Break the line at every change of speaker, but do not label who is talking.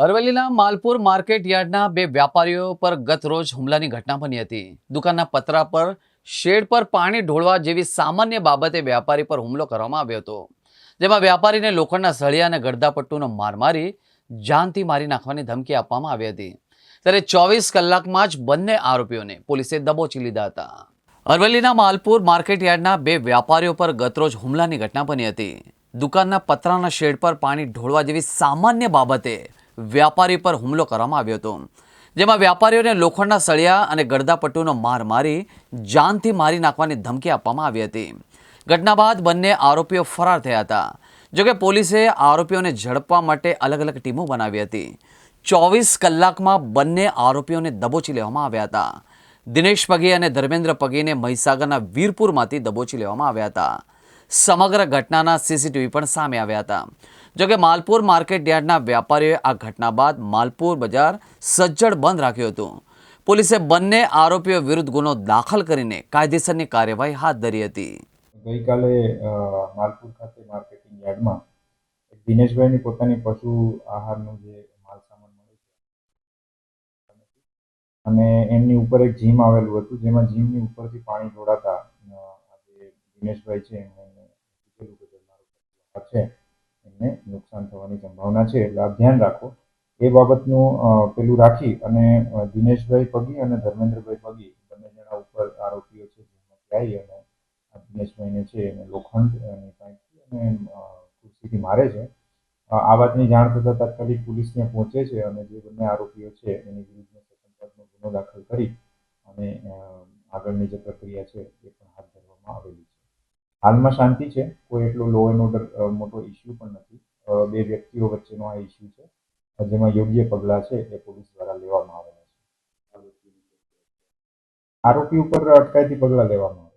અરવલ્લીના માલપુર માર્કેટ યાર્ડના બે વ્યાપારીઓ પર ગત રોજ હુમલાની ઘટના બની હતી. દુકાનના પતરા પર શેડ પર પાણી ઢોળવા જેવી સામાન્ય બાબતે વ્યાપારી પર હુમલો કરવામાં આવ્યો હતો, જેમાં વ્યાપારીને લોખંડના સળિયા અને ગડદાપટ્ટુનો માર મારી જાનથી મારી નાખવાની ધમકી આપવામાં આવી હતી. ત્યારે 24 કલાકમાં જ બંને આરોપીઓને પોલીસે દબોચી લીધા હતા. અરવલ્લીના માલપુર માર્કેટ યાર્ડના બે વ્યાપારીઓ પર ગતરોજ હુમલાની ઘટના બની હતી. દુકાનના પતરાના શેડ પર પાણી ઢોળવા જેવી સામાન્ય બાબતે વ્યાપારી પર હુમલો કરવામાં આવ્યો હતો, જેમાં વ્યાપારીઓને લોખંડના સળિયા અને ગડદાપટ્ટુનો માર મારી જાનથી મારી નાખવાની ધમકી આપવામાં આવી હતી. ઘટના બાદ બંને આરોપીઓ ફરાર થયા હતા. જોકે પોલીસે આરોપીઓને ઝડપવા માટે અલગ અલગ ટીમો બનાવી હતી. 24 કલાકમાં બંને આરોપીઓને દબોચી લેવામાં આવ્યા હતા. દિનેશ પગી અને ધર્મેન્દ્ર પગીને મહીસાગરના વીરપુરમાંથી દબોચી લેવામાં આવ્યા હતા. સમગ્ર ઘટનાના સીસીટીવી પણ સામે આવ્યા હતા. જોકે માલપુર માર્કેટ યાર્ડના વેપારીઓએ આ ઘટના બાદ માલપુર બજાર સજ્જડ બંધ રાખ્યું હતું. પોલીસે બંને આરોપીઓ વિરુદ્ધ ગુનો દાખલ કરીને કાયદેસરની કાર્યવાહી હાથ ધરી હતી.
ગઈકાલે માલપુર ખાતે માર્કેટિંગ યાર્ડમાં દિનેશભાઈની પોતાની પશુ આહારનું જે માલ સામાન મળે છે અને એમની ઉપર એક જીમ આવેલું હતું, જેમાં જીમની ઉપરથી પાણી ઢોળાતા જે દિનેશભાઈ છે એમને કીધેલું કે મારું છે એમને નુકસાન થવાની સંભાવના છે, એટલે આપ ધ્યાન રાખો. એ બાબતનું પેલું રાખી અને દિનેશભાઈ પગી અને ધર્મેન્દ્રભાઈ પગી બંને જણા ઉપર આરોપીઓ છે જેમાંથી આવી અને દિનેશભાઈને છે એને લોખંડની પાઇપથી અને ખુરશીથી મારે છે. આ વાતની જાણ થતાં તાત્કાલિક પોલીસ ત્યાં પહોંચે છે અને જે બંને આરોપીઓ છે એની વિરુદ્ધમાં સતત ગુનો દાખલ કરી અને આગળની જે પ્રક્રિયા છે એ પણ હાથ ધરવામાં આવેલી છે. હાલમાં શાંતિ છે, કોઈ એટલો લો એન્ડ ઓર્ડર મોટો ઇસ્યુ પણ નથી. બે વ્યક્તિઓ વચ્ચેનો આ ઇસ્યુ છે, જેમાં યોગ્ય પગલાં છે એ પોલીસ દ્વારા લેવામાં આવેલા છે. આરોપી ઉપર અટકાયતી પગલાં લેવામાં